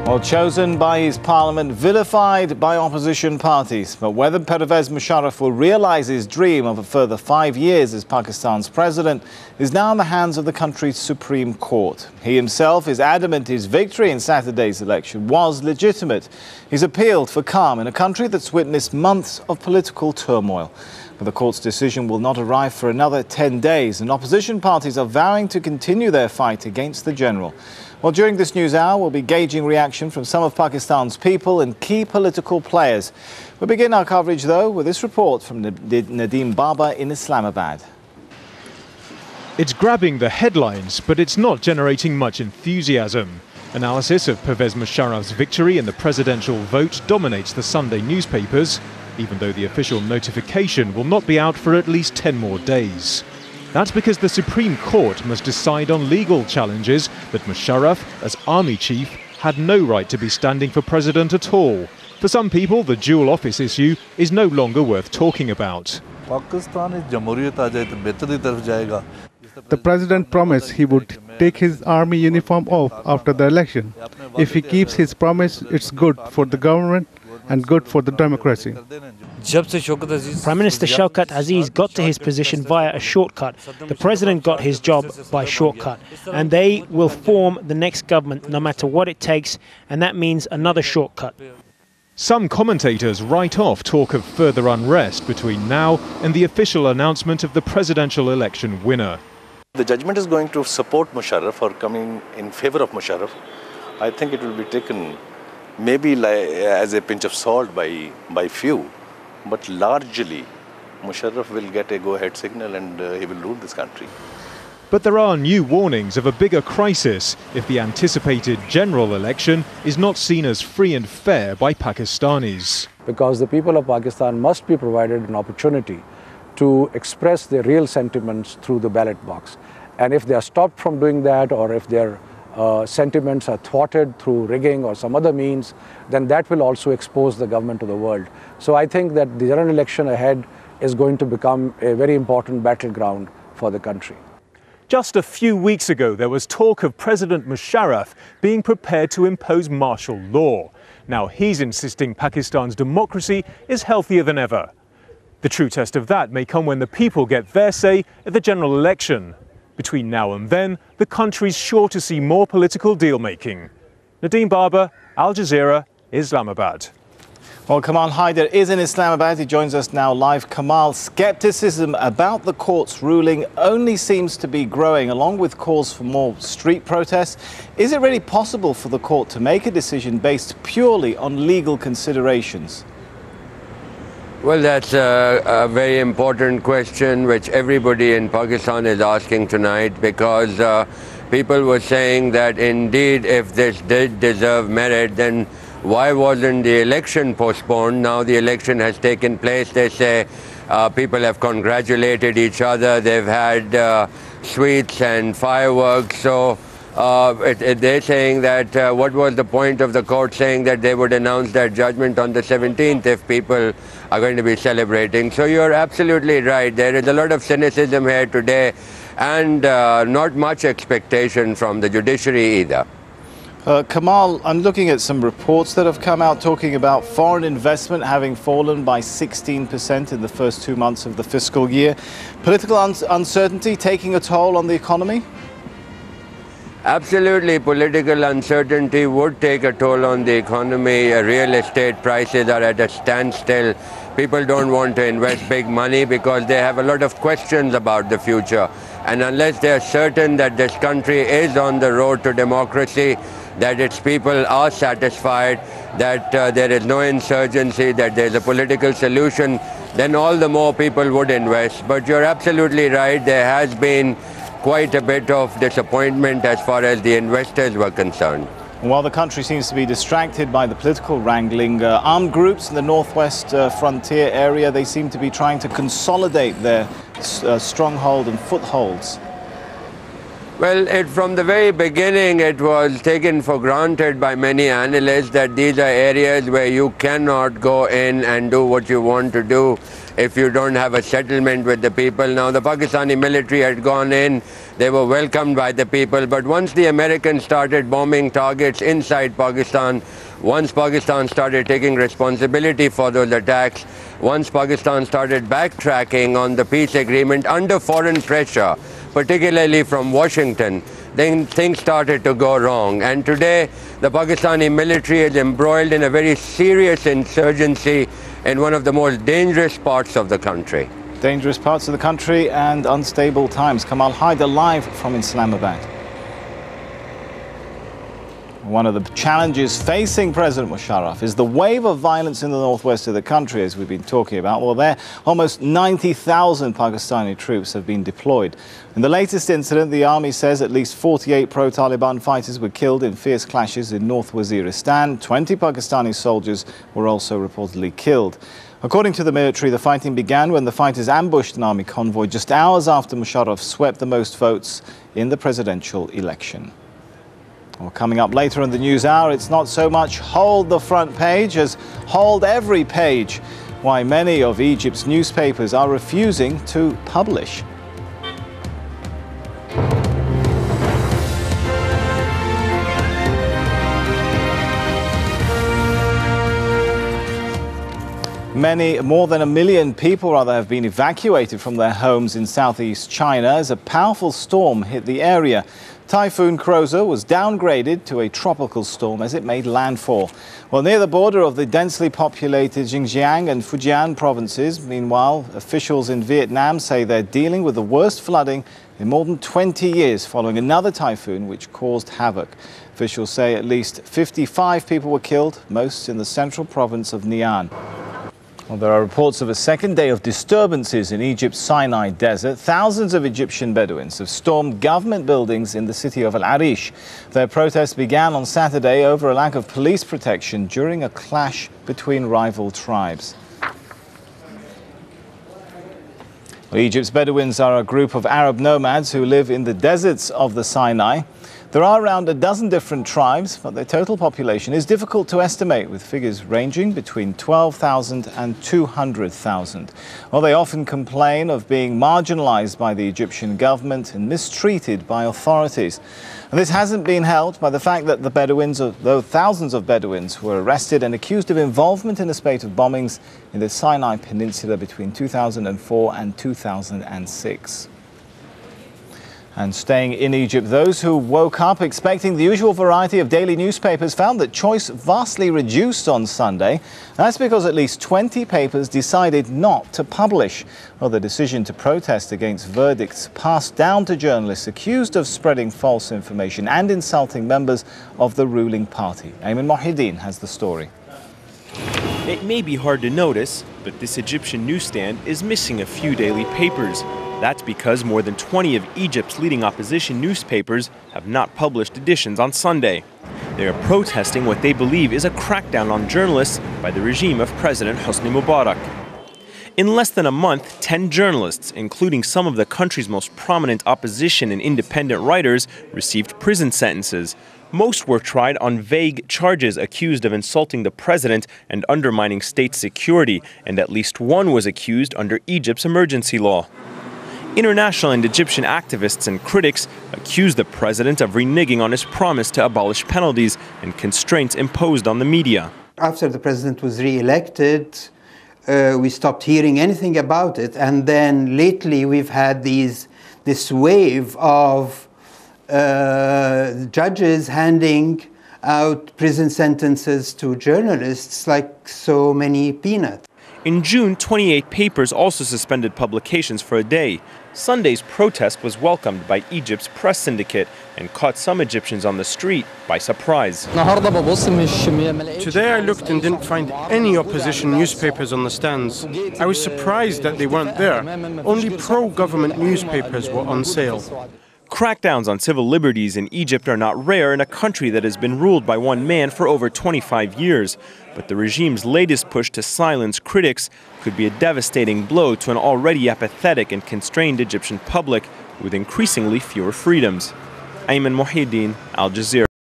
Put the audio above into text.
Well, chosen by his parliament, vilified by opposition parties. But whether Pervez Musharraf will realise his dream of a further 5 years as Pakistan's president is now in the hands of the country's Supreme Court. He himself is adamant his victory in Saturday's election was legitimate. He's appealed for calm in a country that's witnessed months of political turmoil. But the court's decision will not arrive for another 10 days, and opposition parties are vowing to continue their fight against the general. Well, during this news hour, we'll be gauging reaction from some of Pakistan's people and key political players. We'll begin our coverage, though, with this report from Nadeem Baba in Islamabad. It's grabbing the headlines, but it's not generating much enthusiasm. Analysis of Pervez Musharraf's victory in the presidential vote dominates the Sunday newspapers, even though the official notification will not be out for at least 10 more days. That's because the Supreme Court must decide on legal challenges that Musharraf, as army chief, had no right to be standing for president at all. For some people, the dual office issue is no longer worth talking about. The president promised he would take his army uniform off after the election. If he keeps his promise, it's good for the government and good for the democracy. Prime Minister Shaukat Aziz got to his position via a shortcut. The president got his job by shortcut. And they will form the next government no matter what it takes, and that means another shortcut. Some commentators write off talk of further unrest between now and the official announcement of the presidential election winner. The judgment is going to support Musharraf or coming in favor of Musharraf. I think it will be taken maybe as a pinch of salt by few, but largely Musharraf will get a go-ahead signal and he will rule this country. But there are new warnings of a bigger crisis if the anticipated general election is not seen as free and fair by Pakistanis. Because the people of Pakistan must be provided an opportunity to express their real sentiments through the ballot box. And if they are stopped from doing that, or if their sentiments are thwarted through rigging or some other means, then that will also expose the government to the world. So I think that the general election ahead is going to become a very important battleground for the country. Just a few weeks ago, there was talk of President Musharraf being prepared to impose martial law. Now he's insisting Pakistan's democracy is healthier than ever. The true test of that may come when the people get their say at the general election. Between now and then, the country's sure to see more political deal-making. Nadeem Baba, Al Jazeera, Islamabad. Well, Kamal Haider is in Islamabad. He joins us now live. Kamal, skepticism about the court's ruling only seems to be growing, along with calls for more street protests. Is it really possible for the court to make a decision based purely on legal considerations? Well, that's a very important question which everybody in Pakistan is asking tonight, because people were saying that indeed if this did deserve merit, then why wasn't the election postponed? Now the election has taken place. They say people have congratulated each other. They've had sweets and fireworks. So they're saying that what was the point of the court saying that they would announce their judgment on the 17th if people are going to be celebrating? So you're absolutely right. There is a lot of cynicism here today, and not much expectation from the judiciary either. Kamal, I'm looking at some reports that have come out talking about foreign investment having fallen by 16% in the first 2 months of the fiscal year. Political uncertainty taking a toll on the economy? Absolutely. Political uncertainty would take a toll on the economy. Real estate prices are at a standstill. People don't want to invest big money because they have a lot of questions about the future. And unless they are certain that this country is on the road to democracy, that its people are satisfied, that there is no insurgency, that there is a political solution, then all the more people would invest. But you're absolutely right. There has been quite a bit of disappointment as far as the investors were concerned. While the country seems to be distracted by the political wrangling, armed groups in the northwest frontier area, they seem to be trying to consolidate their stronghold and footholds. Well, from the very beginning, it was taken for granted by many analysts that these are areas where you cannot go in and do what you want to do if you don't have a settlement with the people. Now, the Pakistani military had gone in, they were welcomed by the people, but once the Americans started bombing targets inside Pakistan, once Pakistan started taking responsibility for those attacks, once Pakistan started backtracking on the peace agreement under foreign pressure, particularly from Washington, then things started to go wrong. And today, the Pakistani military is embroiled in a very serious insurgency in one of the most dangerous parts of the country. Dangerous parts of the country and unstable times. Kamal Haider live from Islamabad. One of the challenges facing President Musharraf is the wave of violence in the northwest of the country, as we've been talking about. Well, there, almost 90,000 Pakistani troops have been deployed. In the latest incident, the army says at least 48 pro-Taliban fighters were killed in fierce clashes in North Waziristan. 20 Pakistani soldiers were also reportedly killed. According to the military, the fighting began when the fighters ambushed an army convoy just hours after Musharraf swept the most votes in the presidential election. Well, coming up later in the news hour, it's not so much hold the front page as hold every page. Why many of Egypt's newspapers are refusing to publish. More than 1 million people have been evacuated from their homes in southeast China as a powerful storm hit the area. Typhoon Kroza was downgraded to a tropical storm as it made landfall. Well, near the border of the densely populated Xinjiang and Fujian provinces, meanwhile, officials in Vietnam say they're dealing with the worst flooding in more than 20 years following another typhoon which caused havoc. Officials say at least 55 people were killed, most in the central province of Nian. Well, there are reports of a second day of disturbances in Egypt's Sinai desert. Thousands of Egyptian Bedouins have stormed government buildings in the city of Al-Arish. Their protest began on Saturday over a lack of police protection during a clash between rival tribes. Well, Egypt's Bedouins are a group of Arab nomads who live in the deserts of the Sinai. There are around a dozen different tribes, but their total population is difficult to estimate, with figures ranging between 12,000 and 200,000. Well, they often complain of being marginalized by the Egyptian government and mistreated by authorities. And this hasn't been helped by the fact that though thousands of Bedouins were arrested and accused of involvement in a spate of bombings in the Sinai Peninsula between 2004 and 2006. And staying in Egypt, those who woke up expecting the usual variety of daily newspapers found that choice vastly reduced on Sunday. That's because at least 20 papers decided not to publish. Well, the decision to protest against verdicts passed down to journalists accused of spreading false information and insulting members of the ruling party. Ayman Mohideen has the story. It may be hard to notice, but this Egyptian newsstand is missing a few daily papers. That's because more than 20 of Egypt's leading opposition newspapers have not published editions on Sunday. They are protesting what they believe is a crackdown on journalists by the regime of President Hosni Mubarak. In less than a month, 10 journalists, including some of the country's most prominent opposition and independent writers, received prison sentences. Most were tried on vague charges accused of insulting the president and undermining state security, and at least one was accused under Egypt's emergency law. International and Egyptian activists and critics accuse the president of reneging on his promise to abolish penalties and constraints imposed on the media. After the president was re-elected, we stopped hearing anything about it. And then lately we've had this wave of judges handing out prison sentences to journalists like so many peanuts. In June, 28 papers also suspended publications for a day. Sunday's protest was welcomed by Egypt's press syndicate and caught some Egyptians on the street by surprise. Today I looked and didn't find any opposition newspapers on the stands. I was surprised that they weren't there. Only pro-government newspapers were on sale. Crackdowns on civil liberties in Egypt are not rare in a country that has been ruled by one man for over 25 years. But the regime's latest push to silence critics could be a devastating blow to an already apathetic and constrained Egyptian public with increasingly fewer freedoms. Ayman Muhyiddin, Al Jazeera.